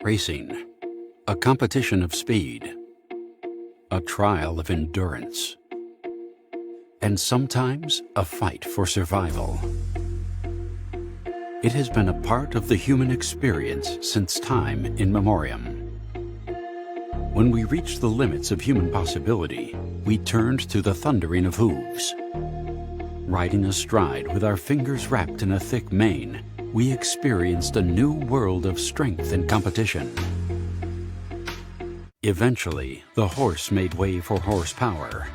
Racing, a competition of speed, a trial of endurance, and sometimes a fight for survival. It has been a part of the human experience since time immemorial. When we reached the limits of human possibility, we turned to the thundering of hooves. Riding astride with our fingers wrapped in a thick mane, we experienced a new world of strength and competition. Eventually, the horse made way for horsepower.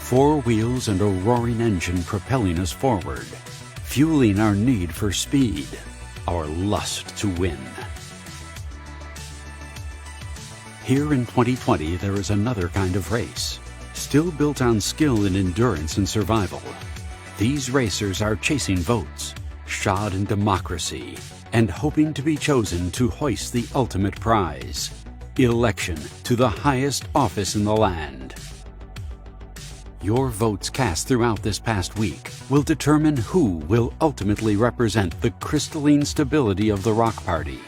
4 wheels and a roaring engine propelling us forward, fueling our need for speed, our lust to win. Here in 2020, there is another kind of race, still built on skill and endurance and survival. These racers are chasing votes, shod in democracy, and hoping to be chosen to hoist the ultimate prize, election to the highest office in the land. Your votes cast throughout this past week will determine who will ultimately represent the crystalline stability of the Rock Party,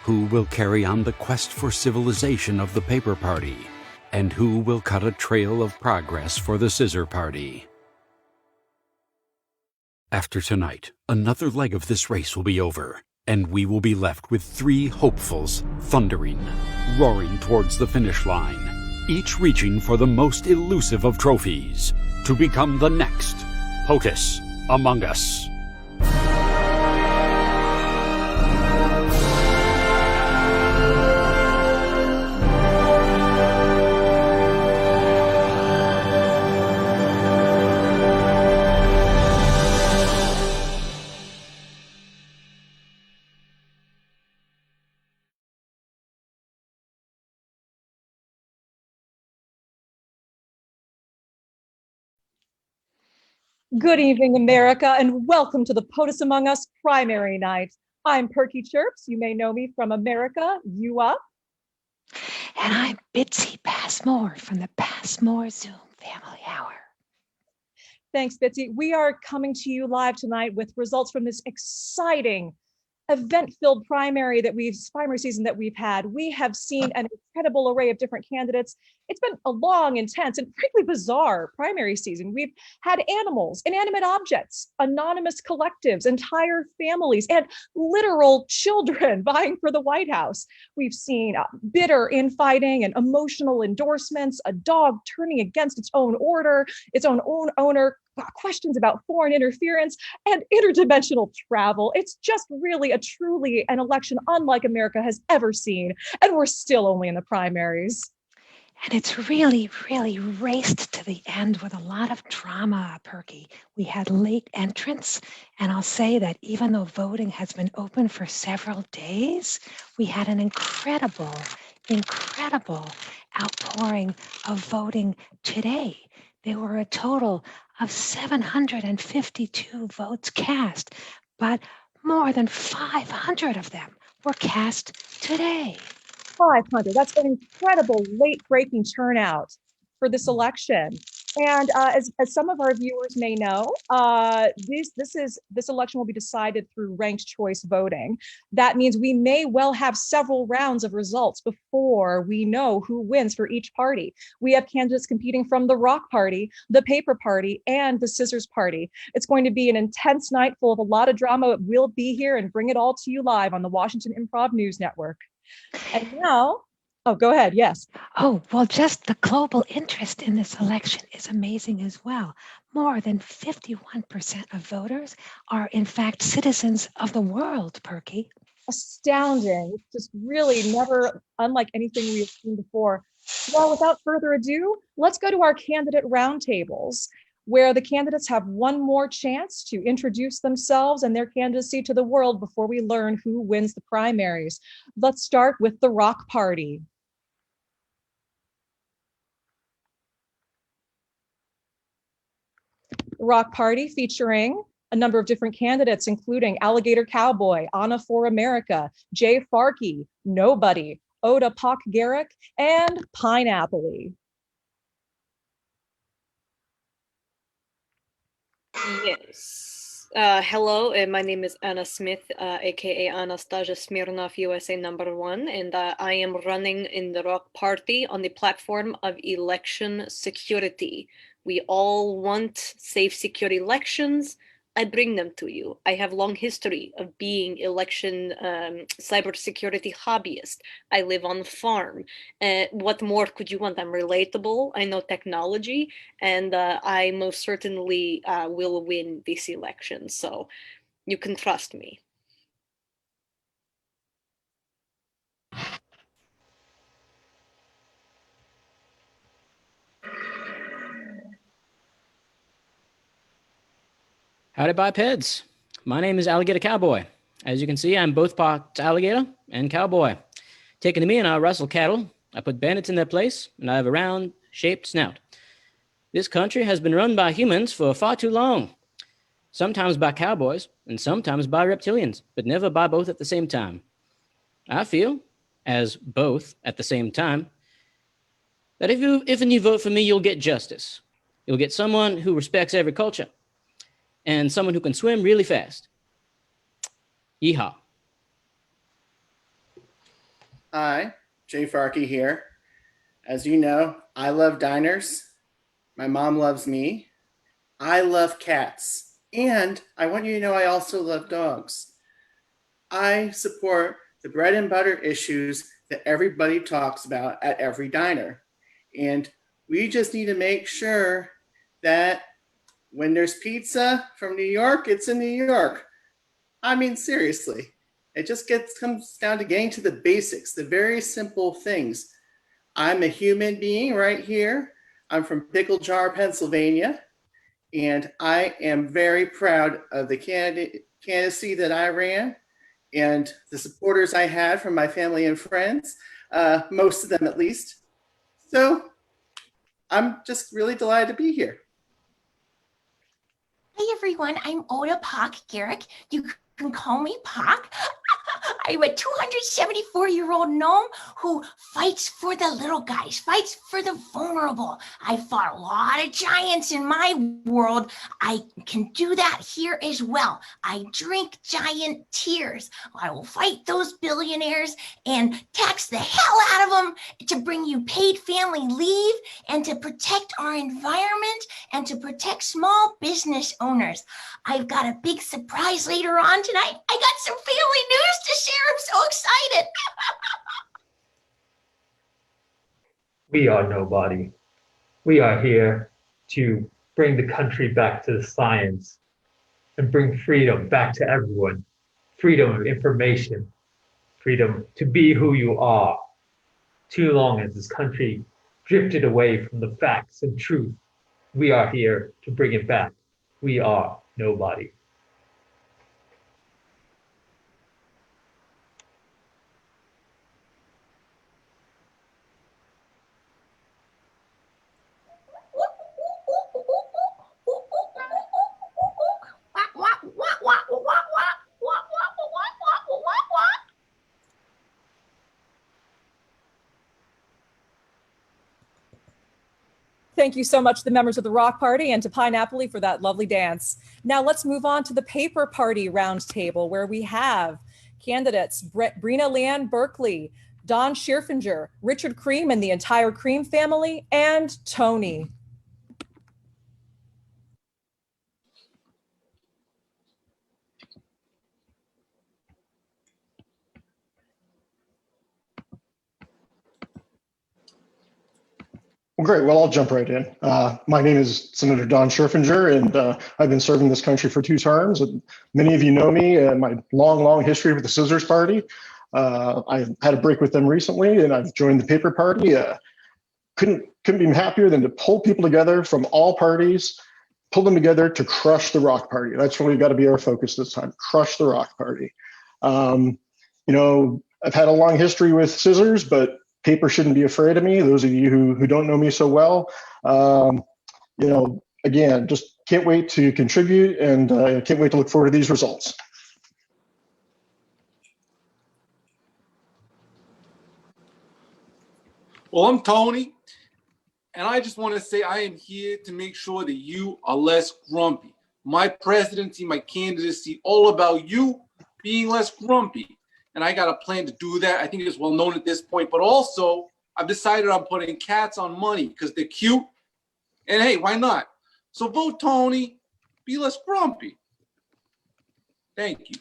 who will carry on the quest for civilization of the Paper Party, and who will cut a trail of progress for the Scissor Party. After tonight, another leg of this race will be over, and we will be left with 3 hopefuls thundering, roaring towards the finish line, each reaching for the most elusive of trophies, to become the next POTUS among us. Good evening, America, and welcome to the POTUS Among Us primary night. I'm Perky Chirps. You may know me from America, You Up. And I'm Bitsy Passmore from the Passmore Zoom Family Hour. Thanks, Bitsy. We are coming to you live tonight with results from this exciting event-filled primary season that we've had. We have seen an incredible array of different candidates. It's been a long, intense, and frankly bizarre primary season. We've had animals, inanimate objects, anonymous collectives, entire families, and literal children vying for the White House. We've seen bitter infighting and emotional endorsements, a dog turning against its own owner, questions about foreign interference, and interdimensional travel. It's just really truly an election unlike America has ever seen, and we're still only in the primaries. And it's really, really raced to the end with a lot of drama, Perky. We had late entrants, and I'll say that even though voting has been open for several days, we had an incredible outpouring of voting today. There were a total of 752 votes cast, but more than 500 of them were cast today. 500. That's an incredible late-breaking turnout for this election. And as some of our viewers may know, this election will be decided through ranked choice voting. That means we may well have several rounds of results before we know who wins for each party. We have candidates competing from the Rock Party, the Paper Party, and the Scissors Party. It's going to be an intense night full of a lot of drama. We'll be here and bring it all to you live on the Washington Improv News Network. And now, go ahead. Yes. Oh, well, just the global interest in this election is amazing as well. More than 51% of voters are, in fact, citizens of the world, Perky. Astounding. It's just really never unlike anything we've seen before. Well, without further ado, let's go to our candidate roundtables, where the candidates have one more chance to introduce themselves and their candidacy to the world before we learn who wins the primaries. Let's start with the Rock Party. The Rock Party featuring a number of different candidates, including Alligator Cowboy, Anna for America, Jay Farkey, Nobody, Oda Pock Garrick, and Pineapple. Yes. Hello, my name is Anna Smith, aka Anastasia Smirnov, USA #1, and I am running in the Rock Party on the platform of election security. We all want safe, secure elections. I bring them to you. I have long history of being election cybersecurity hobbyist. I live on a farm. What more could you want? I'm relatable. I know technology, and I most certainly will win this election. So you can trust me. Howdy bipeds. My name is Alligator Cowboy. As you can see, I'm both parts alligator and cowboy. Taken to me and I wrestle cattle. I put bandits in their place, and I have a round-shaped snout. This country has been run by humans for far too long. Sometimes by cowboys, and sometimes by reptilians, but never by both at the same time. I feel, as both at the same time, that if you vote for me, you'll get justice. You'll get someone who respects every culture, and someone who can swim really fast. Yeehaw. Hi, Jay Farkey here. As you know, I love diners. My mom loves me. I love cats. And I want you to know I also love dogs. I support the bread and butter issues that everybody talks about at every diner. And we just need to make sure that when there's pizza from New York, it's in New York. I mean, seriously, it just comes down to getting to the basics, the very simple things. I'm a human being right here. I'm from Pickle Jar, Pennsylvania, and I am very proud of the candidacy that I ran and the supporters I had from my family and friends, most of them at least. So I'm just really delighted to be here. Hey everyone, I'm Oda Pock Garrick. You can call me Pock. I'm a 274-year-old gnome who fights for the little guys, fights for the vulnerable. I fought a lot of giants in my world. I can do that here as well. I drink giant tears. I will fight those billionaires and tax the hell out of them to bring you paid family leave and to protect our environment and to protect small business owners. I've got a big surprise later on tonight. I got some family news to share. I'm so excited. We are nobody. We are here to bring the country back to the science and bring freedom back to everyone. Freedom of information, freedom to be who you are. Too long as this country drifted away from the facts and truth, we are here to bring it back. We are nobody. Thank you so much to the members of the Rock Party and to Pineapple for that lovely dance. Now let's move on to the Paper Party Roundtable, where we have candidates Brina Leanne Berkeley, Don Schierfinger, Richard Cream and the entire Cream family, and Tony. Well, great. Well, I'll jump right in. My name is Senator Don Scherfinger, and I've been serving this country for 2 terms. And many of you know me and my long history with the Scissors Party. I had a break with them recently, and I've joined the Paper Party. Couldn't be happier than to pull people together from all parties, pull them together to crush the Rock Party. That's really got to be our focus this time. Crush the Rock Party. You know, I've had a long history with Scissors, but paper shouldn't be afraid of me. Those of you who don't know me so well, you know, again, just can't wait to contribute and can't wait to look forward to these results. Well, I'm Tony, and I just want to say I am here to make sure that you are less grumpy. my presidency, my candidacy, all about you being less grumpy. And I got a plan to do that. I think it's well known at this point, but also I've decided I'm putting cats on money because they're cute. And hey, why not? So vote Tony, be less grumpy. Thank you.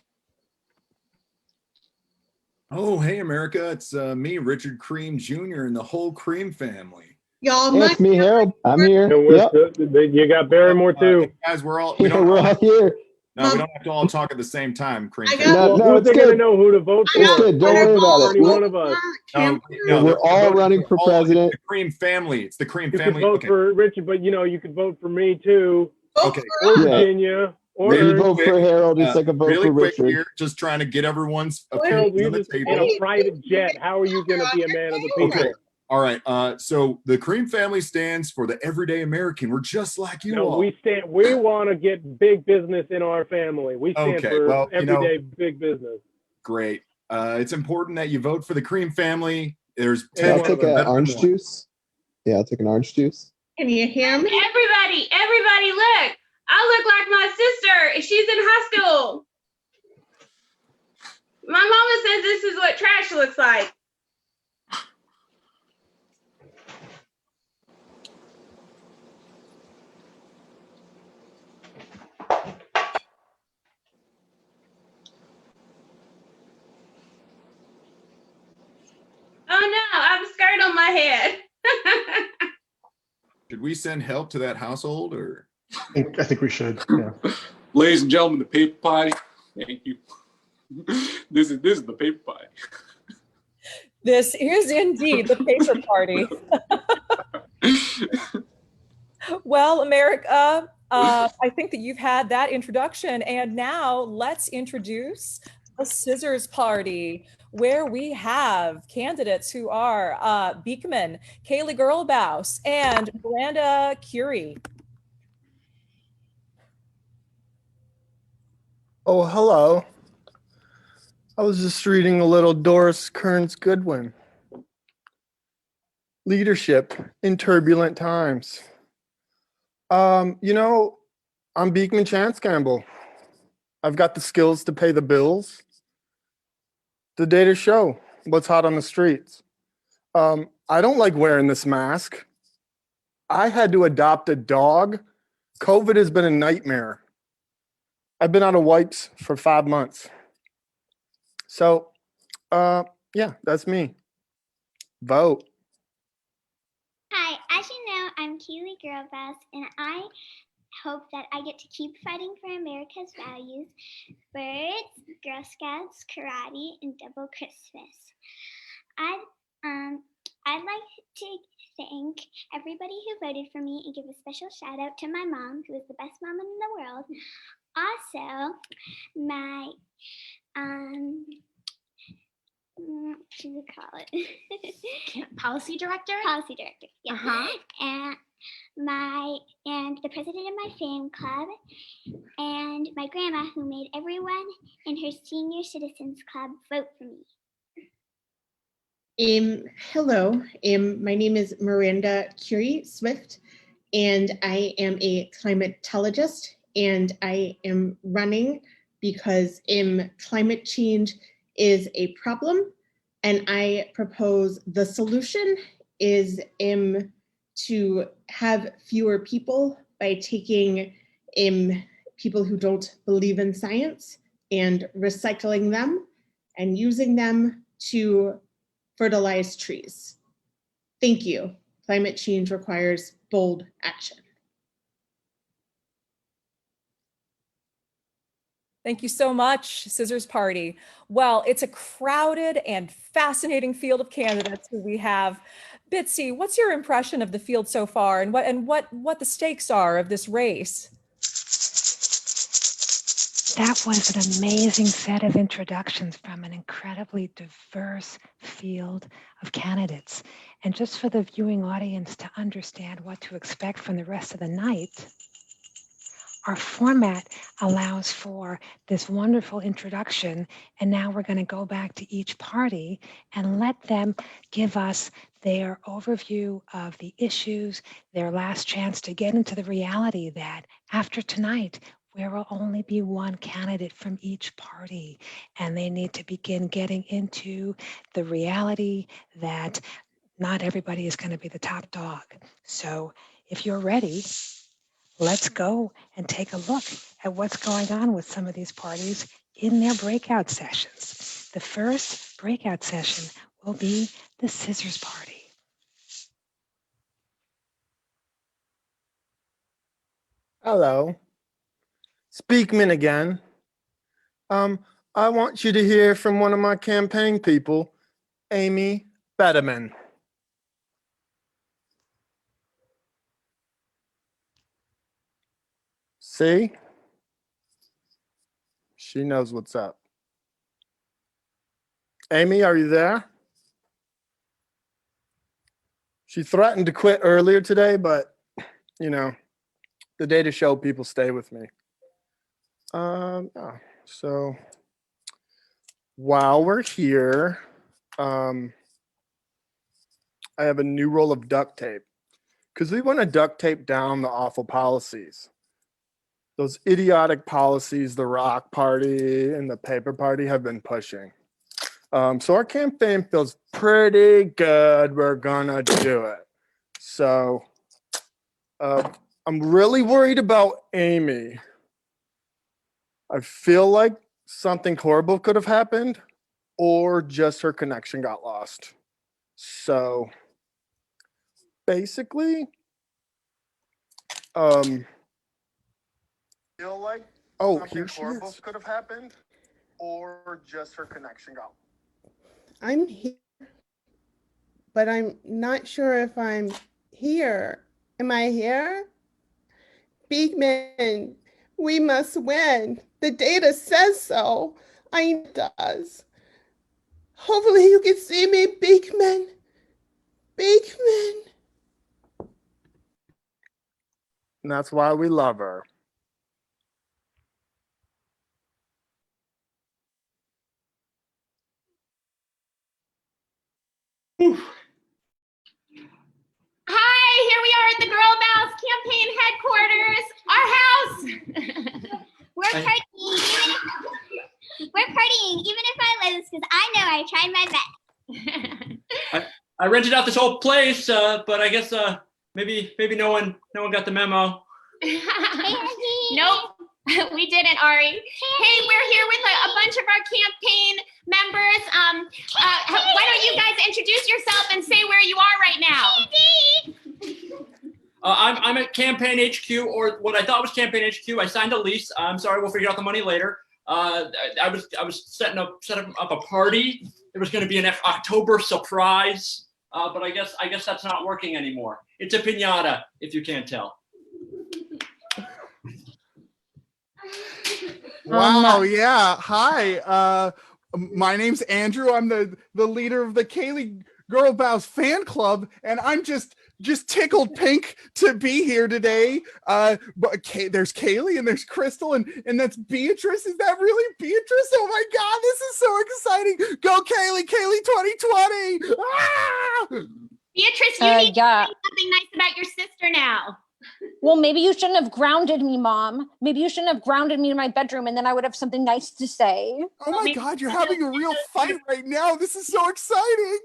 Oh, hey, America. It's me, Richard Cream Jr. and the whole Cream family. Y'all, Hey, it's me, Harold. I'm here. And Yep. you got Barrymore too. Guys, we're all, Yeah, we're all here. no, we don't have to all talk at the same time, Cream. No, no, Who's it's they gonna good. know who to vote for? It's good. Don't worry about Any it. one of us. No, We're all running for president. It's the Cream family. It's the Cream You family. could vote Okay. for Richard, but you could vote for me too. Okay. Or Yeah. Virginia. Or Maybe Ernst. vote for Harold just like a vote really for quick Richard. here, just trying to get everyone's Harold, opinions you on the just in table. a private jet. How are you going to be a man of the people? Okay. All right. So the Cream family stands for the everyday American. We're just like you all. We want to get big business in our family. We stand for everyday big business. Great. It's important that you vote for the Cream family. There's Yeah, I'll take an orange juice. Yeah, I'll take an orange juice. Can you hear me? Everybody, look. I look like my sister. She's in high school. My mama says this is what trash looks like. Oh no, I have a skirt on my head. Should we send help to that household or? I think we should. Yeah. Ladies and gentlemen, the paper party. Thank you. This is the paper party. This is indeed the paper party. Well, America, I think that you've had that introduction, and now let's introduce the Scissors Party, where we have candidates who are Beekman, Kaylee Girlbaus, and Miranda Curie. Oh, hello. I was just reading a little Doris Kearns Goodwin. Leadership in turbulent times. I'm Beekman Chance Campbell. I've got the skills to pay the bills. The data show what's hot on the streets. I don't like wearing this mask. I had to adopt a dog. COVID has been a nightmare. I've been out of wipes for 5 months. So, yeah, that's me. Vote. Hi, as you know, I'm Keely Girlbass, and I hope that I get to keep fighting for America's values, birds, Girl Scouts, karate, and double Christmas. I'd like to thank everybody who voted for me and give a special shout out to my mom, who is the best mom in the world. Also, my what should we call it? Policy director? Policy director, yeah. Uh-huh. And the president of my fan club, and my grandma, who made everyone in her senior citizens club vote for me. Hello, my name is Miranda Curie Swift, and I am a climatologist, and I am running because climate change is a problem, and I propose the solution is to have fewer people by taking people who don't believe in science and recycling them and using them to fertilize trees. Thank you. Climate change requires bold action. Thank you so much, Scissors Party. Well, it's a crowded and fascinating field of candidates who we have. Bitsy, what's your impression of the field so far, and what the stakes are of this race? That was an amazing set of introductions from an incredibly diverse field of candidates. And just for the viewing audience to understand what to expect from the rest of the night, our format allows for this wonderful introduction, and now we're going to go back to each party and let them give us their overview of the issues, their last chance to get into the reality that after tonight, where will only be one candidate from each party, and they need to begin getting into the reality that not everybody is going to be the top dog. So if you're ready, let's go and take a look at what's going on with some of these parties in their breakout sessions. The first breakout session will be the Scissors Party. Hello. Speakman again. I want you to hear from one of my campaign people, Amy Betterman. See? She knows what's up. Amy, are you there? She threatened to quit earlier today, but, you know, the data show people stay with me. So while we're here, I have a new roll of duct tape because we want to duct tape down the awful policies. Those idiotic policies the Rock Party and the Paper Party have been pushing. So our campaign feels pretty good. We're gonna do it. So I'm really worried about Amy. I feel like something horrible could have happened or just her connection got lost. So basically, feel like here she is. Could have happened or just her connection got lost. I'm here, but I'm not sure if I'm here. Am I here? Big man, we must win. The data says so. I does. Hopefully you can see me, big man. Big man. And that's why we love her. Hi, here we are at the Girl Boss campaign headquarters, our house. We're partying, even if I lose, because I know I tried my best. I rented out this whole place, but I guess maybe no one got the memo. Nope, we didn't, Ari. Hey, we're here with a bunch of our campaign members. Why don't you guys introduce yourself and say where you are right now? I'm at Campaign HQ, or what I thought was Campaign HQ. I signed a lease. I'm sorry, we'll figure out the money later. I was setting up a party. There was going to be an October surprise, but I guess that's not working anymore. It's a piñata, if you can't tell. Wow, yeah. Hi. My name's Andrew. I'm the leader of the Kaylee Girl Bows fan club, and I'm just tickled pink to be here today. But there's Kaylee and there's Crystal and that's Beatrice. Is that really Beatrice? Oh my God, this is so exciting. Go Kaylee, Kaylee 2020. Ah! Beatrice, you need to say something nice about your sister now. Well, maybe you shouldn't have grounded me, Mom. Maybe you shouldn't have grounded me in my bedroom, and then I would have something nice to say. Oh my God, you're having a real fight right now. This is so exciting.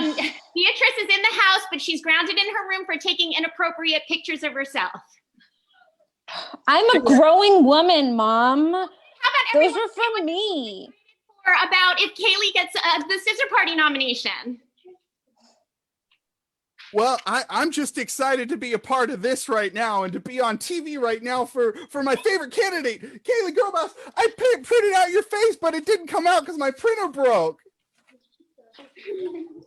Beatrice is in the house, but she's grounded in her room for taking inappropriate pictures of herself. I'm a growing woman, Mom. How about those are for me? Or about if Kaylee gets the Scissor Party nomination. Well, I'm just excited to be a part of this right now and to be on TV right now for my favorite candidate, Kaylee Girl Boss. I printed out your face, but it didn't come out because my printer broke.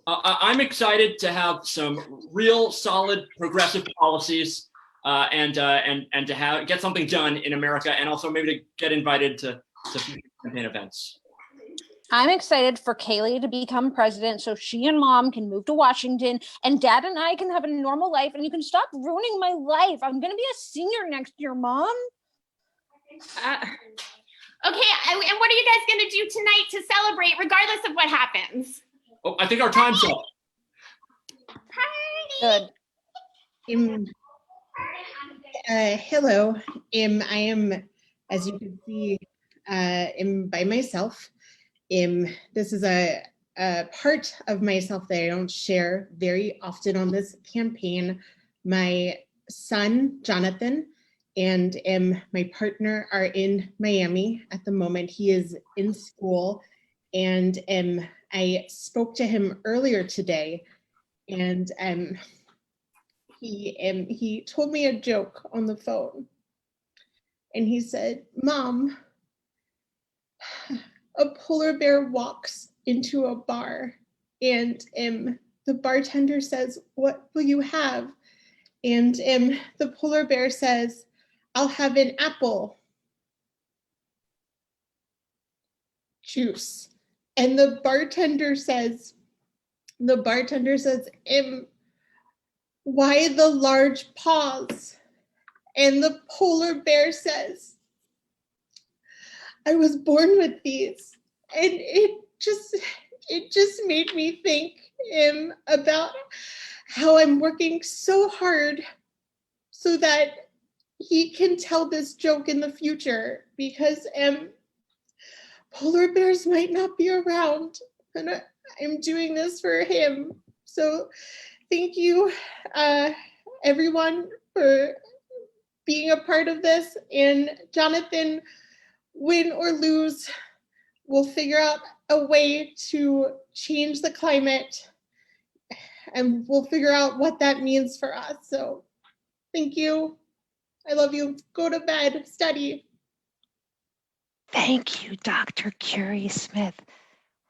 I'm excited to have some real solid progressive policies and to get something done in America, and also maybe to get invited to future campaign events. I'm excited for Kaylee to become president so she and Mom can move to Washington and Dad and I can have a normal life and you can stop ruining my life. I'm going to be a senior next year, Mom. Okay, and what are you guys going to do tonight to celebrate regardless of what happens? Oh, I think our time's up. Good. Hello. I am As you can see, I'm by myself. This is a part of myself that I don't share very often on this campaign. My son, Jonathan, and my partner are in Miami at the moment. He is in school, and I spoke to him earlier today, and he told me a joke on the phone, and he said, "Mom, a polar bear walks into a bar, and the bartender says, 'What will you have?' And the polar bear says, 'I'll have an apple juice.' And the bartender says, 'Why the large paws?' And the polar bear says, 'I was born with these.'" And it just made me think about how I'm working so hard so that he can tell this joke in the future, because polar bears might not be around, and I'm doing this for him. So thank you, everyone, for being a part of this. And Jonathan, win or lose, we'll figure out a way to change the climate, and we'll figure out what that means for us. So thank you. I love you. Go to bed, study. Thank you, Dr. Curie Smith.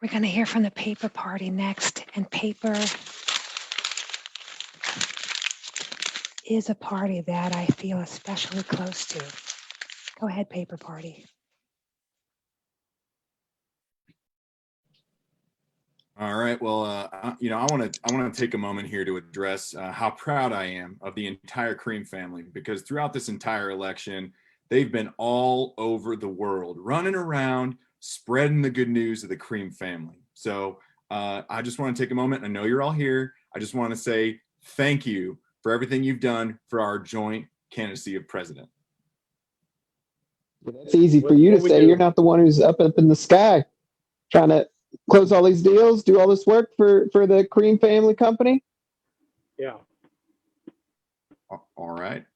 We're going to hear from the Paper Party next, and Paper is a party that I feel especially close to. Go ahead, Paper Party. All right. Well, I want to take a moment here to address how proud I am of the entire Cream family, because throughout this entire election, they've been all over the world, running around, spreading the good news of the Cream family. So I just want to take a moment. I know you're all here. I just want to say thank you for everything you've done for our joint candidacy of president. It's easy for you to say. You're not the one who's up in the sky trying to close all these deals, do all this work for the Cream family company. Yeah. All right.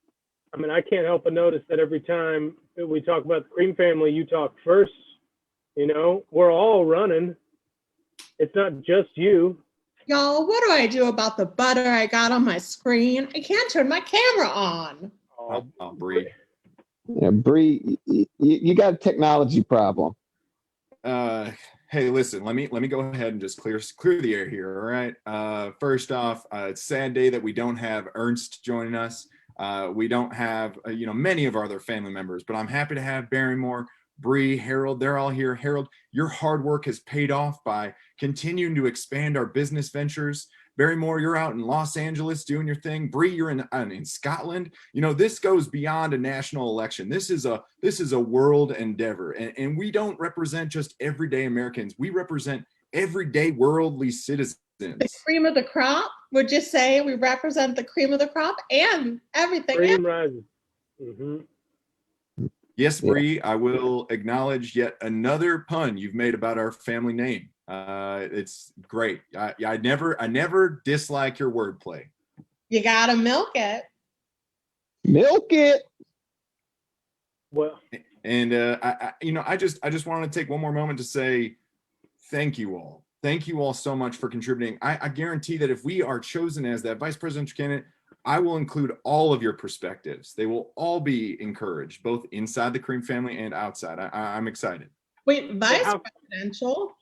I mean, I can't help but notice that every time we talk about the Cream family, you talk first. You know, we're all running. It's not just you. Y'all, what do I do about the butter I got on my screen? I can't turn my camera on. Oh, Bree. Yeah, Bree, you got a technology problem. Hey, listen, let me go ahead and just clear the air here. All right. First off, it's a sad day that we don't have Ernst joining us. We don't have many of our other family members, but I'm happy to have Barrymore, Bree, Harold. They're all here. Harold, your hard work has paid off by continuing to expand our business ventures. Barrymore, you're out in Los Angeles doing your thing. Bree, you're in Scotland. You know, this goes beyond a national election. This is a world endeavor, and we don't represent just everyday Americans. We represent everyday worldly citizens. The cream of the crop. Would you say we represent the cream of the crop and everything? Cream rises. Mm-hmm. Yes, Bree, I will acknowledge yet another pun you've made about our family name. It's great. I never dislike your wordplay. You gotta milk it. Milk it. Well, and I just wanted to take one more moment to say thank you all. Thank you all so much for contributing. I guarantee that if we are chosen as that vice presidential candidate, I will include all of your perspectives. They will all be encouraged, both inside the Cream family and outside. I'm excited. Wait, vice presidential?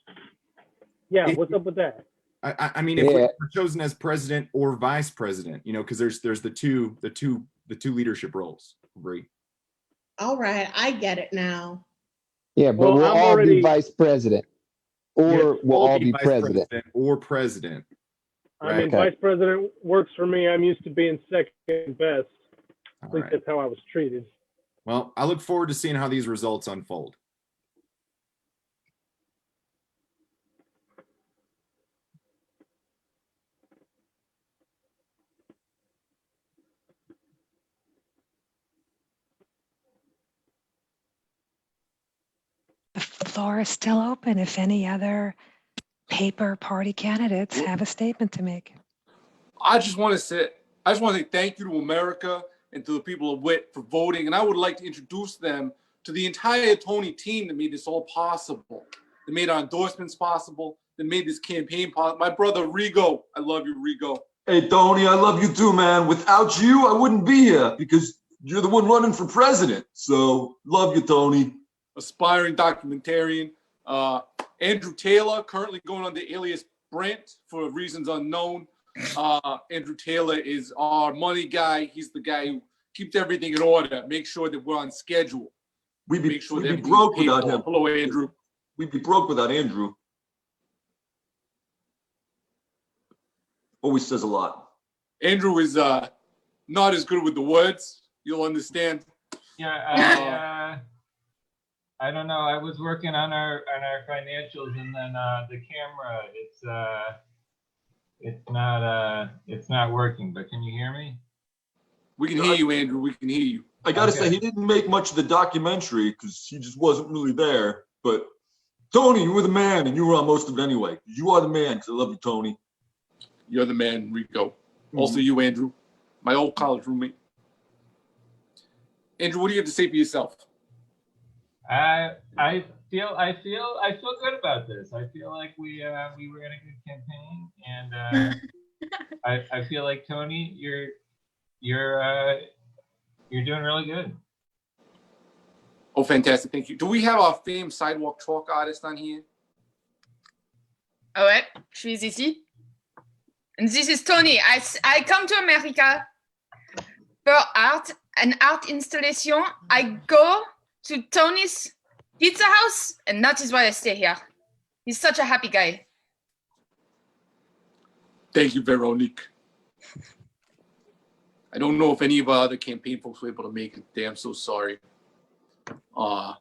Yeah, what's up with that? I mean, if we're chosen as president or vice president, because there's the two leadership roles. Bree. All right, I get it now. Yeah, but we'll all be vice president, or we'll all be vice president or president. I mean, vice president works for me. I'm used to being second best. At least that's how I was treated. Well, I look forward to seeing how these results unfold. floor is still open if any other paper party candidates have a statement to make. I just want to say thank you to America and to the people of Wit for voting. And I would like to introduce them to the entire Tony team that made this all possible, that made our endorsements possible, that made this campaign possible. My brother, Rigo. I love you, Rigo. Hey, Tony, I love you too, man. Without you, I wouldn't be here because you're the one running for president. So, love you, Tony. Aspiring documentarian. Andrew Taylor, currently going under alias Brent for reasons unknown. Andrew Taylor is our money guy. He's the guy who keeps everything in order, make sure that we're on schedule. We'd be everything's broke paid without for. him. Hello, Andrew. We'd be broke without Andrew. Always says a lot. Andrew is not as good with the words. You'll understand. Yeah, I don't know. I was working on our financials, and then the camera, it's not working. But can you hear me? We can hear you, Andrew. We can hear you. I gotta say, he didn't make much of the documentary because he just wasn't really there. But Tony, you were the man, and you were on most of it anyway. You are the man, because I love you, Tony. You're the man, Rico. Also you, Andrew, my old college roommate. Andrew, what do you have to say for yourself? I feel good about this. I feel like we ran a good campaign, and I feel like Tony, you're doing really good. Oh, fantastic! Thank you. Do we have our famed sidewalk chalk artist on here? Ouais, je suis ici. And this is Tony. I come to America for art, an art installation. I go to Tony's pizza house, and that is why I stay here. He's such a happy guy. Thank you, Veronique. I don't know if any of our other campaign folks were able to make it. Damn, so sorry. That's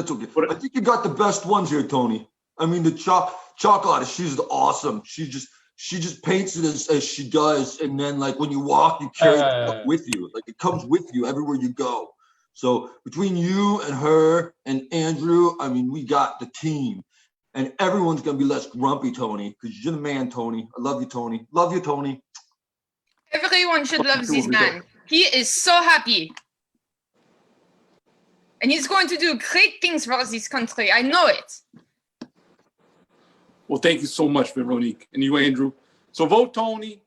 okay. I think you got the best ones here, Tony. I mean, the chalk artist, she's awesome. She just paints it as she does, and then like when you walk, you carry it up with you. Like it comes with you everywhere you go. So between you and her and Andrew, I mean, we got the team, and everyone's gonna be less grumpy, Tony, because you're the man, Tony. I love you, Tony. Love you, Tony. Everyone should love this man. He is so happy. And he's going to do great things for this country. I know it. Well, thank you so much, Veronique, and you, Andrew. So vote Tony,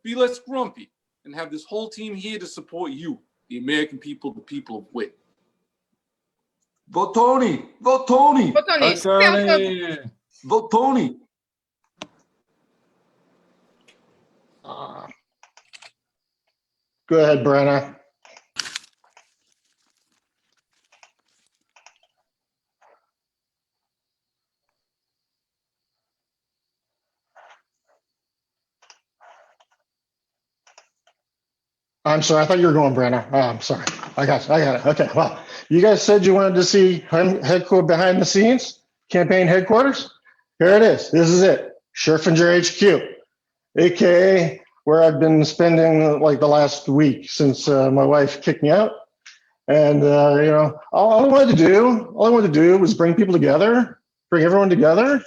be less grumpy, and have this whole team here to support you, the American people, the people of Wit. Vote Tony. Vote Tony. Vote Tony. Tony. Vote Tony. Go ahead, Brenna. I'm sorry. I thought you were going, Brenna. Oh, I'm sorry. I got it. Okay. Well, you guys said you wanted to see headquarters behind the scenes, campaign headquarters. Here it is. This is it. Scherfinger HQ, aka where I've been spending like the last week since my wife kicked me out. And all I wanted to do was bring people together, bring everyone together,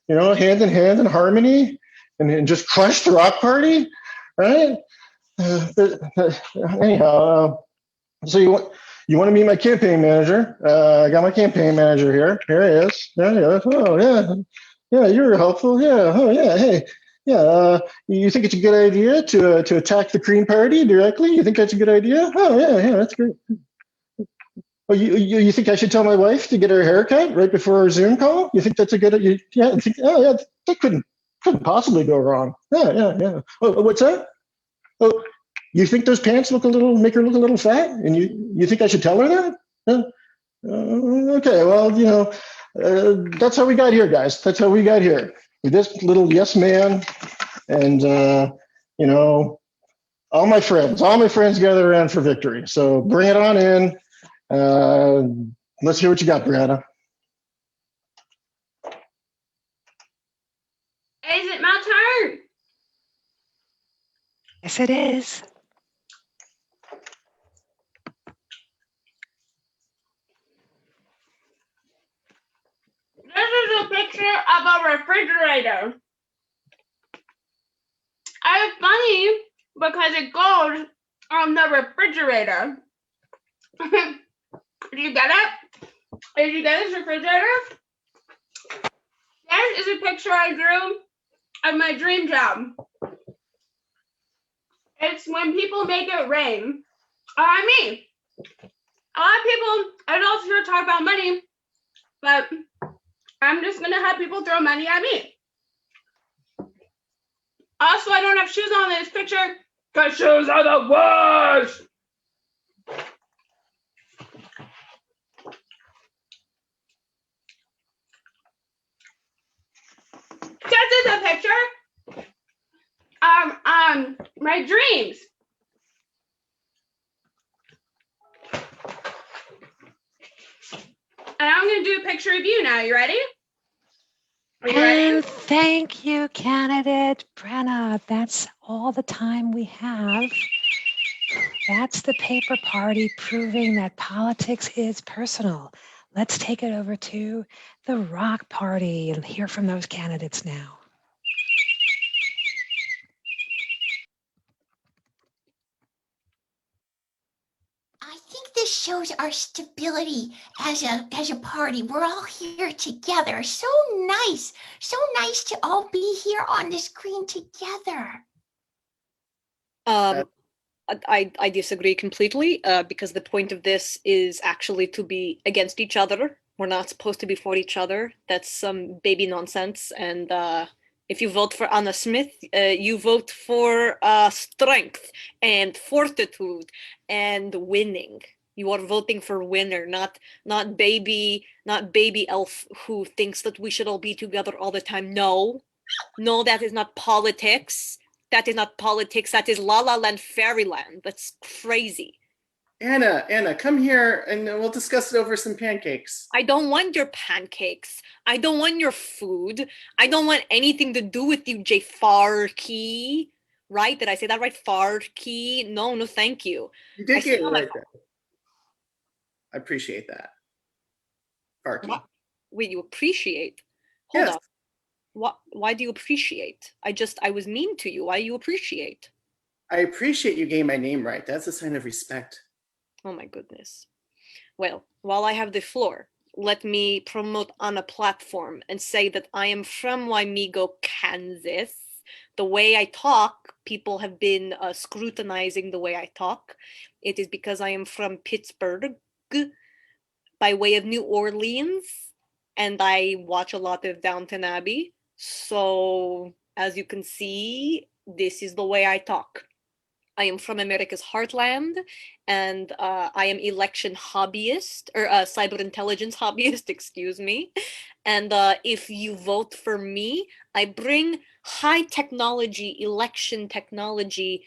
hand in hand in harmony, and just crush the rock party, right? Anyhow, so you want to meet my campaign manager? I got my campaign manager here. Here he is. There he is. Oh yeah, you're helpful. Yeah. Oh yeah. Hey. Yeah. You think it's a good idea to attack the Cream Party directly? You think that's a good idea? Oh yeah. That's great. Oh, you think I should tell my wife to get her haircut right before our Zoom call? You think that's a good idea? Yeah. That couldn't possibly go wrong. Yeah. Oh, what's that? Oh, you think those pants make her look a little fat? And you think I should tell her that? Okay, well, that's how we got here, guys. That's how we got here. With this little yes man and, all my friends gather around for victory. So bring it on in. Let's hear what you got, Brianna. Is it my turn? Yes, it is. picture of a refrigerator. And it's funny because it goes on the refrigerator. Did you get it? Did you get this refrigerator? This is a picture I drew of my dream job. It's when people make it rain. Me. A lot of people, I don't hear talk about money, but I'm just gonna have people throw money at me. Also, I don't have shoes on in this picture because shoes are the worst. This is a picture of my dreams. And I'm going to do a picture of you now. You ready? Are you ready? And thank you, candidate Brenna. That's all the time we have. That's the paper party proving that politics is personal. Let's take it over to the rock party and hear from those candidates now. I think this shows our stability as a party. We're all here together. So nice to all be here on the screen together. I disagree completely because the point of this is actually to be against each other. We're not supposed to be for each other. That's some baby nonsense. And if you vote for Anna Smith, you vote for strength and fortitude and winning. You are voting for winner, not baby elf who thinks that we should all be together all the time. No, that is not politics. That is not politics. That is La La Land Fairyland. That's crazy. Anna, come here and we'll discuss it over some pancakes. I don't want your pancakes. I don't want your food. I don't want anything to do with you, Jay Farkey. Right? Did I say that right? Farkey? No, thank you. You did get it right there. I appreciate that. Farkey. What? Wait, you appreciate? Hold on. Why do you appreciate? I was mean to you. Why do you appreciate? I appreciate you getting my name right. That's a sign of respect. Oh my goodness. Well, while I have the floor, let me promote on a platform and say that I am from Wamego, Kansas. The way I talk, people have been scrutinizing the way I talk. It is because I am from Pittsburgh by way of New Orleans, and I watch a lot of Downton Abbey. So as you can see, this is the way I talk. I am from America's heartland, and I am election hobbyist, or cyber intelligence hobbyist, excuse me. And if you vote for me, I bring high technology, election technology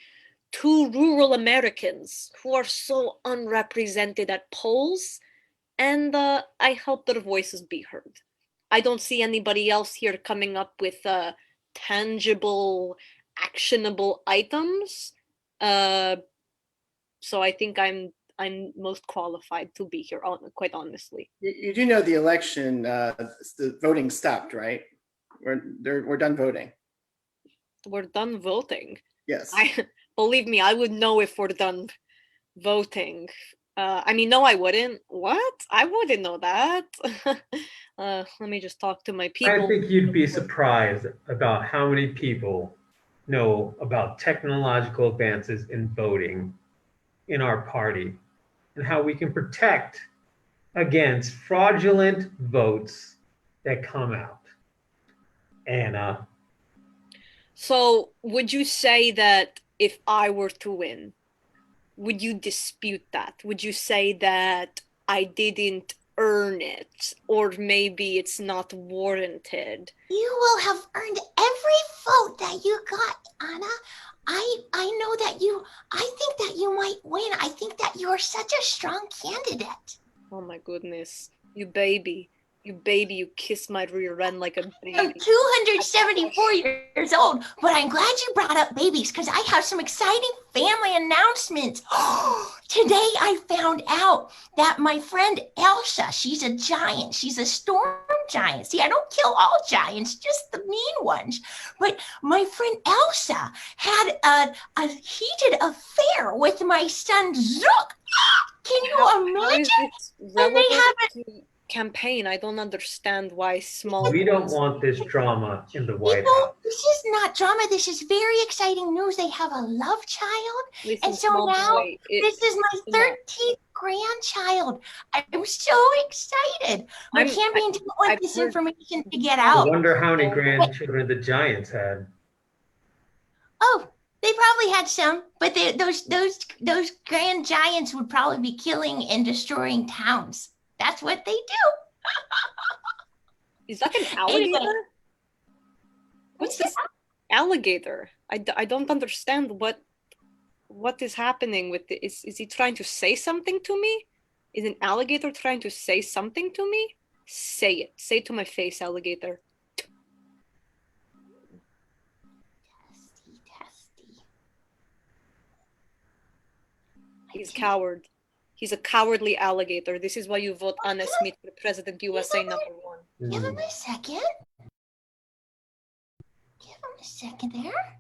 to rural Americans who are so unrepresented at polls, and I help their voices be heard. I don't see anybody else here coming up with tangible, actionable items. So I think I'm most qualified to be here, quite honestly. You do know the election, the voting stopped, right? We're done voting. We're done voting? Yes. Believe me, I would know if we're done voting. No, I wouldn't. What? I wouldn't know that. Let me just talk to my people. I think you'd be surprised about how many people know about technological advances in voting in our party and how we can protect against fraudulent votes that come out. Anna. So would you say that if I were to win, would you dispute that? Would you say that I didn't earn it, or maybe it's not warranted? You will have earned every vote that you got, Anna. I know that I think that you might win. I think that you are such a strong candidate. Oh my goodness. You baby, you kiss my rear end like a baby. I'm 274 years old, but I'm glad you brought up babies because I have some exciting family announcements. Today I found out that my friend Elsa, she's a giant. She's a stormtrooper giants. See, I don't kill all giants, just the mean ones. But my friend Elsa had a heated affair with my son Zook. Can you How imagine? is this And they relevant have to campaign? I don't understand why small We don't boys- want this drama in the White People, House. this is not drama. This is very exciting news. They have a love child. Listen, And so small now boy, this is my enough. 13th grandchild. I'm so excited. My campaign didn't want this information to get I out. wonder how many grandchildren the Giants had. Oh, they probably had some, but those grand giants would probably be killing and destroying towns. That's what they do. Is that an alligator? Anyway. What's this alligator? I don't understand what is happening with this. Is he trying to say something to me? Is an alligator trying to say something to me? Say it. Say it to my face, alligator. He's coward. He's a cowardly alligator. This is why you vote Anna Smith for President USA #1. Give him a second. Give him a second there.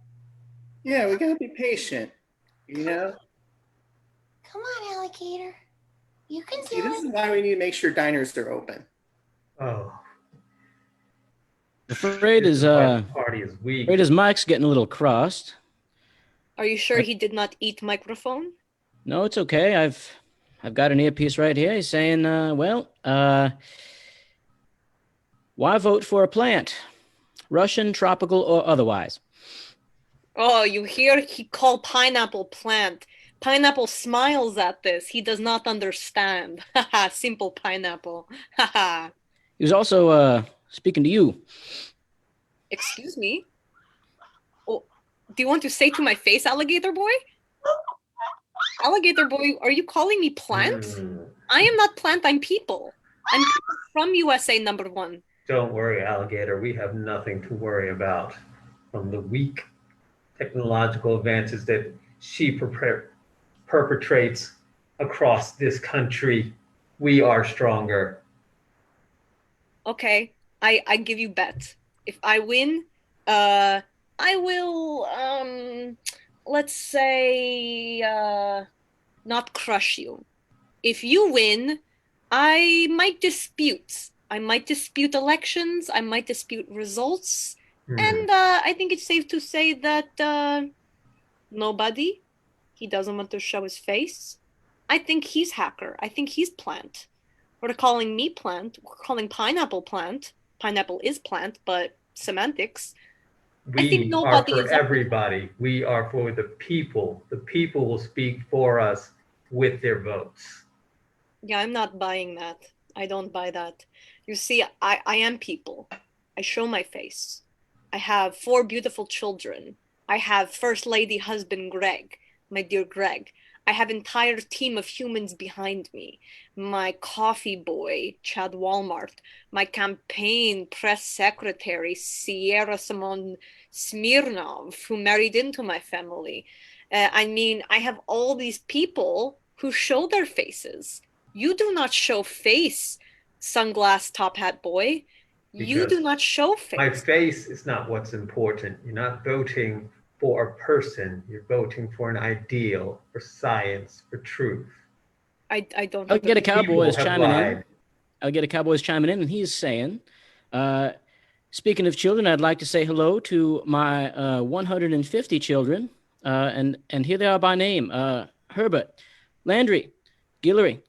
Yeah, we gotta be patient. You know? Come on, alligator. You can See, do this it. is why we need to make sure diners are open. Oh. Afraid his party is weak. afraid his mic's getting a little crossed. Are you sure he did not eat microphone? No, it's okay. I've got an earpiece right here. He's saying, why vote for a plant? Russian, tropical, or otherwise? Oh, you hear? He called pineapple plant. Pineapple smiles at this. He does not understand. Haha, simple pineapple. Haha. He was also speaking to you. Excuse me? Oh, do you want to say to my face, alligator boy? Alligator boy, are you calling me plant? I am not plant, I'm people. I'm people from USA #1. Don't worry, alligator. We have nothing to worry about from the weak technological advances that she perpetrates across this country. We are stronger. Okay, I give you bet. If I win, I will, let's say, not crush you. If you win, I might dispute. I might dispute elections. I might dispute results. And I think it's safe to say that nobody, he doesn't want to show his face. I think he's hacker. I think he's plant. We're calling me plant. We're calling pineapple plant. Pineapple is plant, but semantics. I think We nobody are for is everybody. We are for the people. The people will speak for us with their votes. Yeah, I'm not buying that. I don't buy that. You see, I am people. I show my face. I have 4 beautiful children. I have First Lady husband Greg, my dear Greg. I have entire team of humans behind me. My coffee boy, Chad Walmart. My campaign press secretary, Sierra Simone Smirnov, who married into my family. I mean, I have all these people who show their faces. You do not show face, sunglass top hat boy. You Because do not show face. My face is not what's important. You're not voting for a person. You're voting for an ideal, for science, for truth. I don't. I'll get a cowboy is People have chiming in. lied. I'll get a cowboy's chiming in, and he's saying, speaking of children, I'd like to say hello to my 150 children, and here they are by name: Herbert, Landry, Guillory,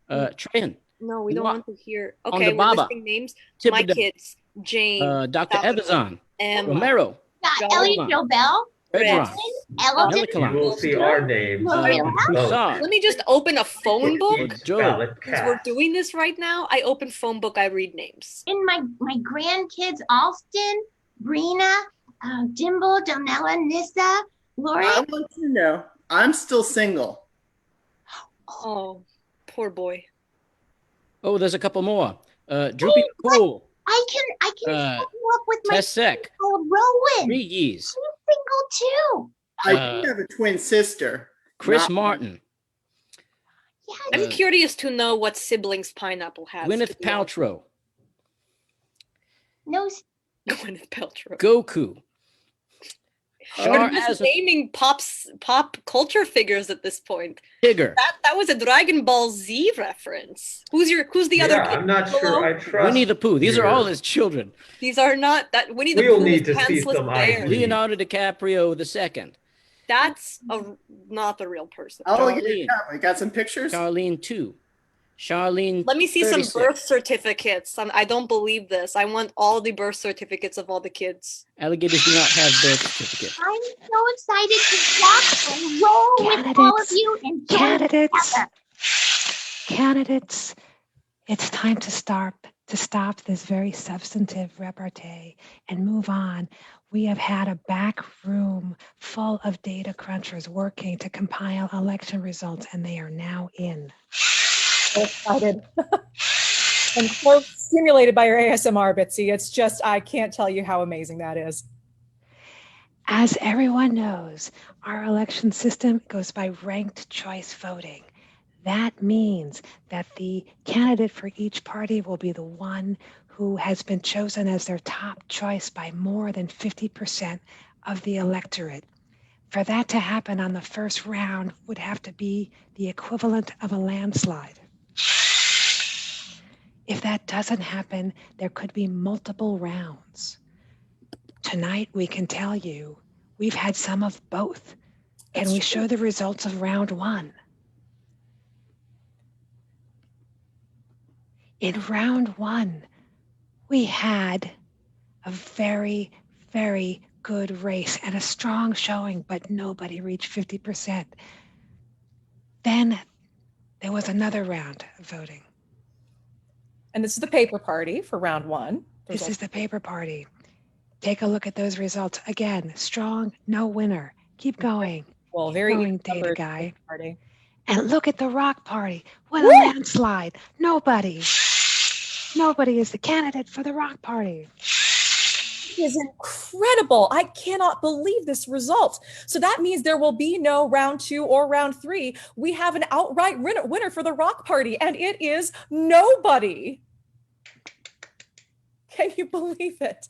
Trahan. No, we don't want to hear. On Okay, the we're Baba, listing names. Thibodeau, My kids: Jane, Dr. Salvador, Evazan, Emma, Romero, Ellie Jobel, Redron, Ellen, You will see our names. Let me just open a phone book. Ballot Since we're doing this right now, I open phone book, I read names. And my grandkids, Alston, Brina, Dimble, Donella, Nissa, Lori. I want to know, I'm still single. Oh, poor boy. Oh, there's a couple more. Droopy McCool, I can set you up with my Tess Sec, called Rowan. Reed Yees, She's single too. I do have a twin sister. Chris Not- Martin, I'm curious to know what siblings Pineapple has. Gwyneth to be honest. Paltrow, No. Gwyneth Paltrow. Goku. We're just naming pop culture figures at this point. Tigger. That was a Dragon Ball Z reference. Who's the other kid? I'm not sure I trust Winnie the Pooh. These are all your- his children. These are not that Winnie the We'll Pooh need is to see pantsless some bear. ID. Leonardo DiCaprio II. That's not the real person. Oh, Charlene. we got some pictures. Charlene 2. Charlene. Let me see 36. some birth certificates. I don't believe this. I want all the birth certificates of all the kids. Alligators do not have birth certificates. I'm so excited to walk and roll with all of you and join together. Candidates, it's time to stop this very substantive repartee and move on. We have had a back room full of data crunchers working to compile election results, and they are now in. So excited. And so stimulated by your ASMR, Bitsy. It's just, I can't tell you how amazing that is. As everyone knows, our election system goes by ranked choice voting. That means that the candidate for each party will be the one who has been chosen as their top choice by more than 50% of the electorate. For that to happen on the first round would have to be the equivalent of a landslide. If that doesn't happen, there could be multiple rounds. Tonight, we can tell you we've had some of both. Can we show the results of round one? In round one, we had a very, very good race and a strong showing, but nobody reached 50%. Then there was another round of voting. And this is the paper party for round one. This is the paper party. Take a look at those results. Again, strong, no winner. Keep going. Well, Keep very going, even data numbered guy. party. And look at the rock party. What a landslide. Nobody is the candidate for the rock party. It is incredible. I cannot believe this result. So that means there will be no round two or round three. We have an outright winner for the rock party, and it is nobody. Can you believe it?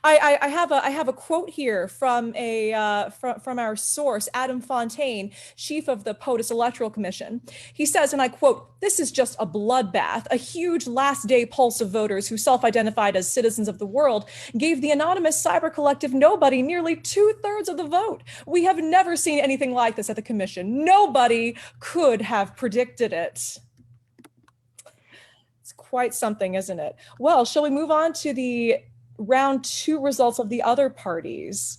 I have a quote here from from our source, Adam Fontaine, chief of the POTUS Electoral Commission. He says, and I quote, "This is just a bloodbath. A huge last day pulse of voters who self-identified as citizens of the world gave the anonymous cyber collective Nobody nearly 2/3 of the vote. We have never seen anything like this at the commission. Nobody could have predicted it." It's quite something, isn't it? Well, shall we move on to the round two results of the other parties?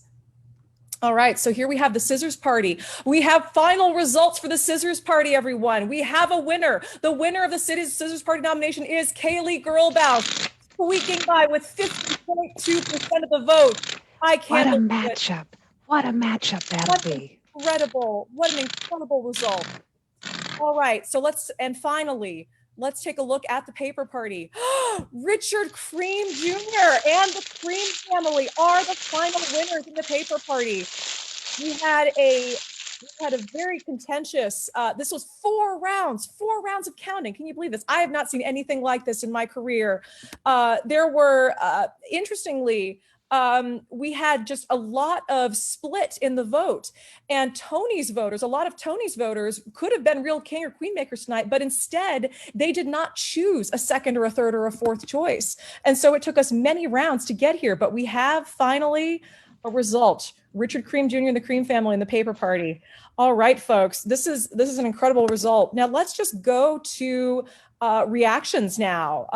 All right, so here we have the Scissors Party. We have final results for the Scissors Party, everyone. We have a winner. The winner of the Scissors Party nomination is Kaylee Girlbaus, squeaking by with 50.2% of the vote. I can't What a believe it. matchup. What a matchup that'll be. Incredible. What an incredible result. All right, so finally, let's take a look at the paper party. Richard Cream Jr. and the Cream family are the final winners in the paper party. We had a very contentious, this was 4 rounds of counting. Can you believe this? I have not seen anything like this in my career. There were, interestingly, we had just a lot of split in the vote, and a lot of Tony's voters could have been real king or queen makers tonight, but instead they did not choose a second or a third or a fourth choice. And so it took us many rounds to get here, but we have finally a result. Richard Cream Jr. and the Cream family in the paper party. All right, folks, this is an incredible result. Now let's just go to reactions now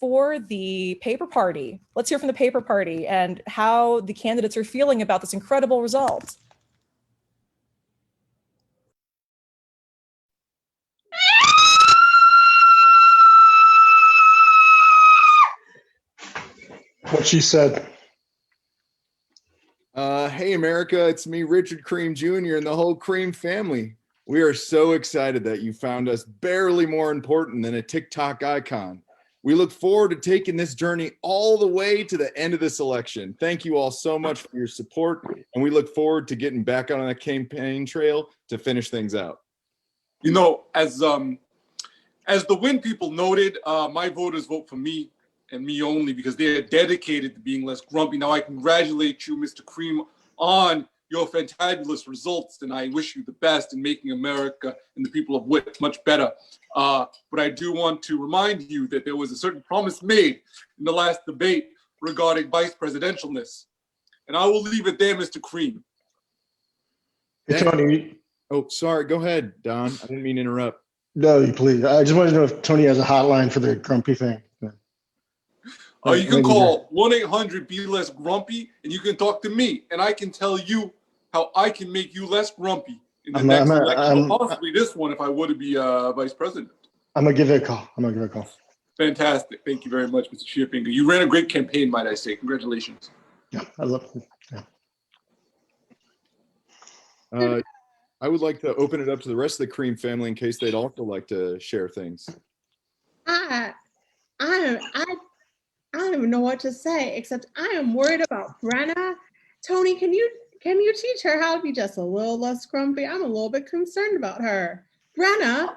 for the paper party. Let's hear from the paper party and how the candidates are feeling about this incredible result. What she said. Hey, America, it's me, Richard Cream Jr. and the whole Cream family. We are so excited that you found us barely more important than a TikTok icon. We look forward to taking this journey all the way to the end of this election. Thank you all so much for your support, and we look forward to getting back on that campaign trail to finish things out. You know, as the Win people noted, my voters vote for me, and me only, because they are dedicated to being less grumpy. Now, I congratulate you, Mr. Cream, on your fantabulous results, and I wish you the best in making America and the people of Wit much better. But I do want to remind you that there was a certain promise made in the last debate regarding vice presidentialness. And I will leave it there, Mr. Cream. Hey, Tony. Oh, sorry. Go ahead, Don. I didn't mean to interrupt. No, please. I just wanted to know if Tony has a hotline for the grumpy thing. You can call 1-800-BE-LESS-GRUMPY, and you can talk to me, and I can tell you how I can make you less grumpy in the next election, or possibly this one if I were to be vice president. I'm going to give it a call. Fantastic. Thank you very much, Mr. Shearfinger. You ran a great campaign, might I say. Congratulations. Yeah, I love it. Yeah. I would like to open it up to the rest of the Cream family in case they'd also like to share things. I don't even know what to say, except I am worried about Brenna. Tony, can you teach her how to be just a little less grumpy? I'm a little bit concerned about her. Brenna.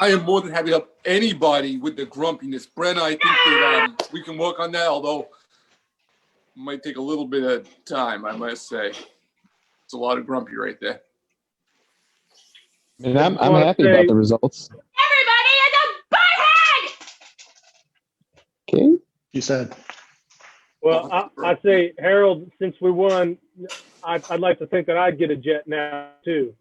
I am more than happy to help anybody with the grumpiness. Brenna, I think that we can work on that, although it might take a little bit of time, I must say. It's a lot of grumpy right there. And I'm happy about the results. Everybody is a butthead! Okay. You said. Well, I'd say, Harold, since we won, I'd like to think that I'd get a jet now, too.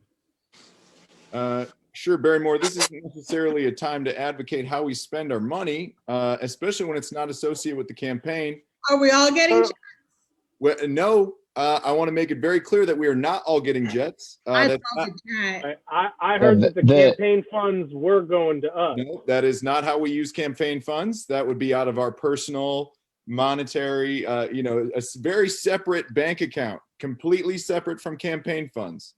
Sure, Barrymore, this isn't necessarily a time to advocate how we spend our money, especially when it's not associated with the campaign. Are we all getting jets? Well, no, I want to make it very clear that we are not all getting jets. I heard that the campaign funds were going to us. No, that is not how we use campaign funds. That would be out of our personal monetary, a very separate bank account, completely separate from campaign funds.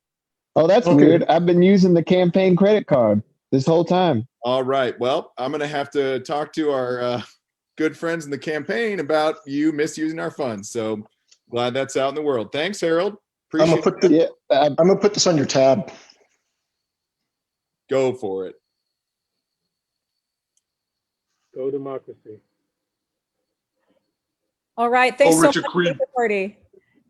Oh, that's weird. I've been using the campaign credit card this whole time. All right. Well, I'm going to have to talk to our good friends in the campaign about you misusing our funds. So glad that's out in the world. Thanks, Harold. Appreciate it. I'm going to put this on your tab. Go for it. Go democracy. All right. Thanks so Richard much, Creed. Paper Party.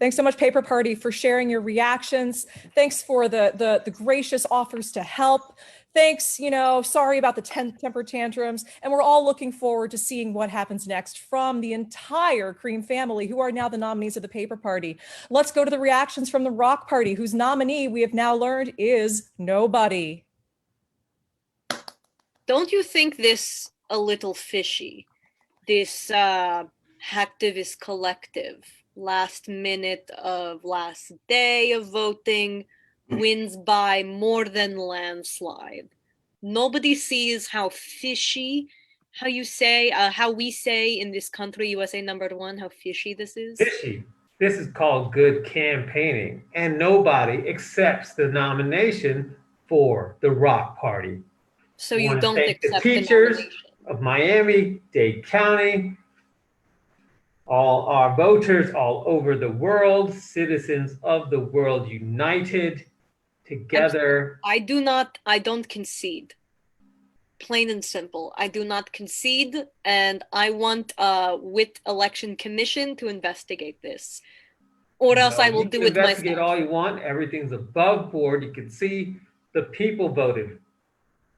Thanks so much, Paper Party, for sharing your reactions. Thanks for the gracious offers to help. Thanks, sorry about the temper tantrums. And we're all looking forward to seeing what happens next from the entire Cream family, who are now the nominees of the Paper Party. Let's go to the reactions from the Rock Party, whose nominee we have now learned is nobody. Don't you think this a little fishy? This hacktivist collective, last minute of last day of voting, wins by more than landslide. Nobody sees how fishy, how we say in this country, USA #1, how fishy this is. Fishy. This is called good campaigning, and nobody accepts the nomination for the Rock Party. So you don't accept accept the the teachers nomination. of Miami-Dade County, all our voters all over the world, citizens of the world united together. I don't concede. Plain and simple. I do not concede, and I want WIT Election Commission to investigate this. Or else I will do it investigate myself. all you want. Everything's above board. You can see the people voted,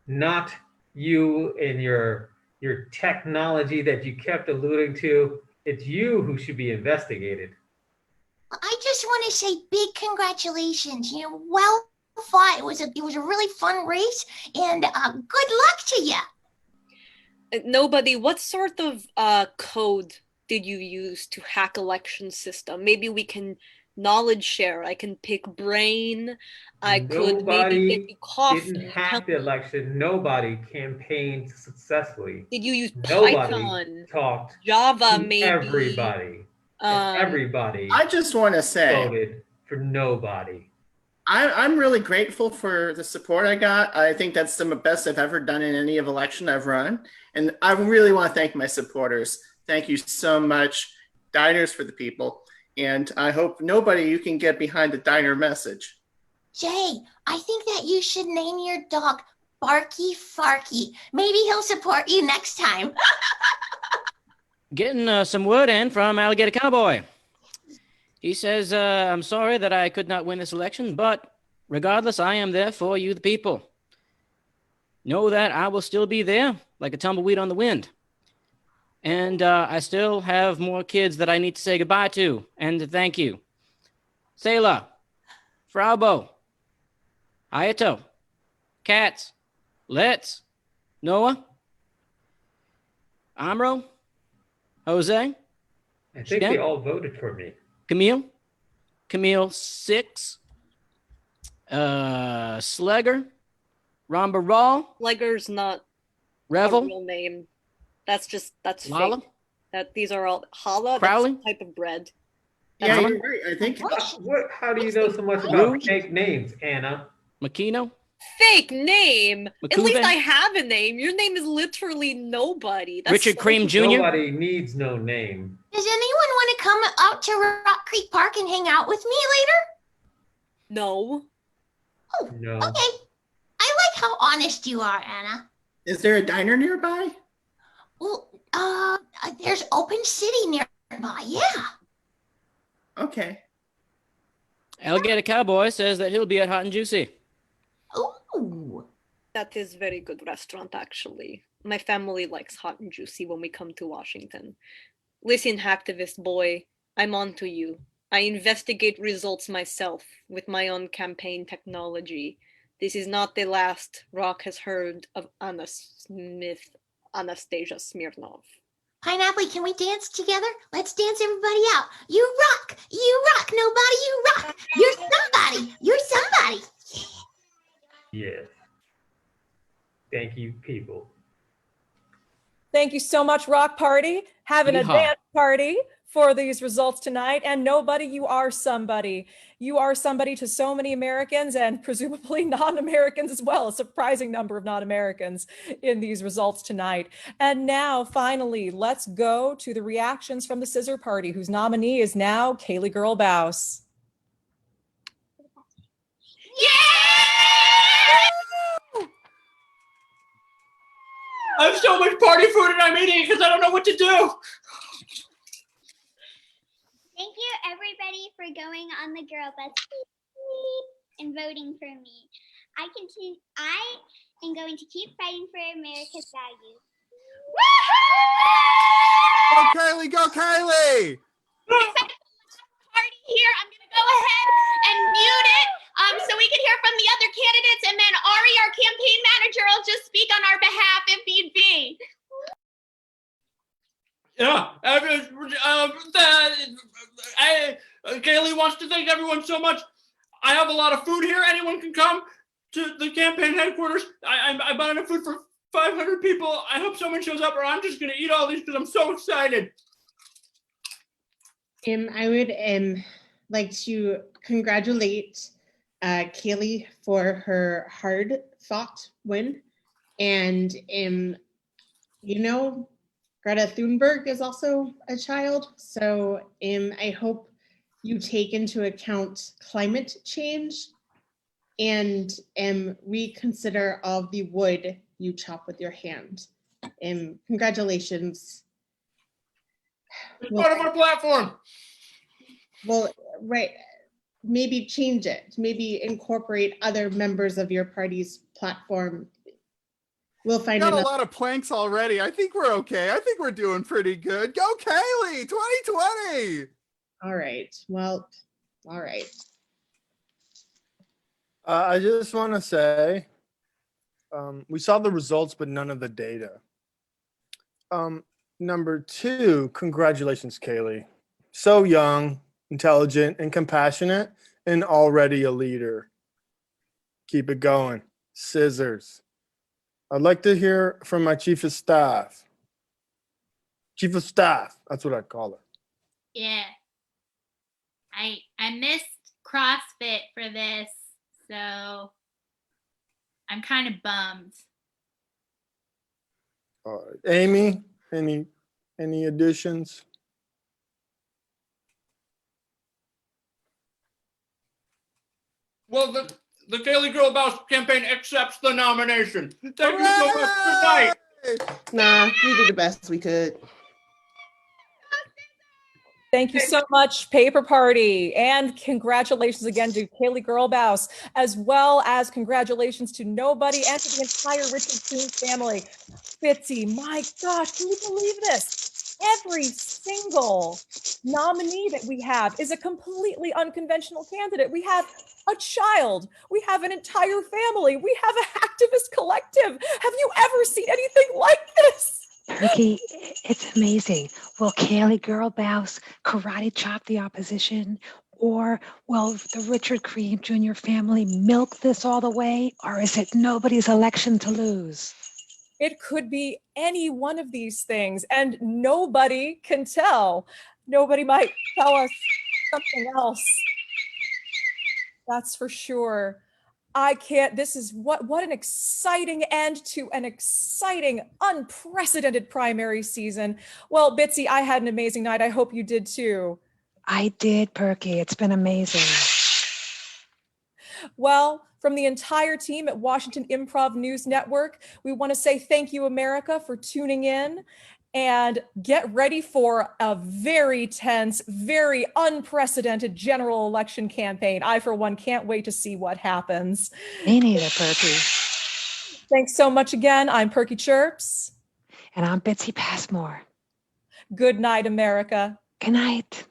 not you and your technology that you kept alluding to. It's you who should be investigated. I just want to say big congratulations. Well fought. It was a really fun race, and good luck to you. Nobody, what sort of code did you use to hack election system? Maybe we can knowledge share. I can pick brain. I could maybe get you coffee. Didn't hack the election. Nobody campaigned successfully. Did you use Nobody Python? talked Java, to maybe. everybody. And everybody I just want to say, voted for nobody. I'm really grateful for the support I got. I think that's the best I've ever done in any of election I've run. And I really want to thank my supporters. Thank you so much. Diners for the people. And I hope you can get behind the diner message. Jay, I think that you should name your dog Barky Farky. Maybe he'll support you next time. Getting some word in from Alligator Cowboy. He says, I'm sorry that I could not win this election, but regardless, I am there for you, the people. Know that I will still be there like a tumbleweed on the wind. And I still have more kids that I need to say goodbye to and to thank you. Selah, Fraubo, Hayato, Katz, Let's, Noah, Amro, Jose. I think they all voted for me. Camille 6, Slegger, Ramba Raw. Slegger's not Revel. a real name. That's Lala? fake. That these are all challah. Crowley? That's a type of bread. Yeah, That's you're right. I think. How do you know so much about fake names, Anna? Makino? fake name. At least McCuven? I have a name. Your name is literally nobody. That's Richard so Cream Jr.? Nobody needs no name. Does anyone want to come out to Rock Creek Park and hang out with me later? No. Oh, no. Okay. I like how honest you are, Anna. Is there a diner nearby? Well, there's Open City nearby. Yeah. Okay. Alligator Cowboy says that he'll be at Hot and Juicy. Ooh. That is very good restaurant, actually. My family likes Hot and Juicy when we come to Washington. Listen, hacktivist boy, I'm on to you. I investigate results myself with my own campaign technology. This is not the last Rock has heard of Anastasia Smirnov. Pineapple, can we dance together? Let's dance everybody out. You rock, nobody, you rock. You're somebody, you're somebody. Yes. Thank you, people. Thank you so much, Rock Party. Having a Yeehaw. dance party for these results tonight. And nobody, you are somebody. You are somebody to so many Americans and presumably non-Americans as well. A surprising number of non-Americans in these results tonight. And now, finally, let's go to the reactions from the Scissor Party, whose nominee is now Kaylee Girl Bouse. I have so much party food and I'm eating it because I don't know what to do. Thank you, everybody, for going on the girl bus and voting for me. I am going to keep fighting for America's values. Go Kaylee, go Kaylee! Party here. I'm gonna go ahead and mute it so we can hear from the other candidates, and then Ari, our campaign manager, will just speak on our behalf if need be. Yeah, Kaylee wants to thank everyone so much. I have a lot of food here. Anyone can come to the campaign headquarters. I bought enough food for 500 people. I hope someone shows up, or I'm just gonna eat all these because I'm so excited. I would like to congratulate Kaylee for her hard-fought win. And, Greta Thunberg is also a child. So I hope you take into account climate change and reconsider all of the wood you chop with your hand. Congratulations. It's part of our platform. Well, right. Maybe change it. Maybe incorporate other members of your party's platform. We'll find Got a another. lot of planks already. I think we're okay. I think we're doing pretty good. Go Kaylee, 2020. All right. Well, all right. I just want to say, we saw the results, but none of the data. Number two, congratulations, Kaylee. So young, intelligent, and compassionate, and already a leader. Keep it going. Scissors. I'd like to hear from my chief of staff. Chief of staff, that's what I call her. Yeah. I missed CrossFit for this, so I'm kind of bummed. All right. Amy, any additions? Well, the Kaylee Girl Boss campaign accepts the nomination. Thank you so much. Good night. Nah, we did the best we could. Thank you so much, Paper Party. And congratulations again to Kaylee Girlbaus, as well as congratulations to Nobody and to the entire Richard Queen family. Fitzy, my gosh, can you believe this? Every single nominee that we have is a completely unconventional candidate. We have a child, we have an entire family, we have an activist collective. Have you ever seen anything like this? Perky, it's amazing. Will Kaylee Girlbaus karate chop the opposition? Or will the Richard Cream Jr. family milk this all the way? Or is it nobody's election to lose? It could be any one of these things, and nobody can tell. Nobody might tell us something else. That's for sure. I can't, this is what an exciting end to an exciting, unprecedented primary season. Well, Bitsy, I had an amazing night. I hope you did too. I did, Perky. It's been amazing. Well, from the entire team at Washington Improv News Network, we want to say thank you, America, for tuning in. And get ready for a very tense, very unprecedented general election campaign. I, for one, can't wait to see what happens. Me neither, Perky. Thanks so much again. I'm Perky Chirps. And I'm Bitsy Passmore. Good night, America. Good night.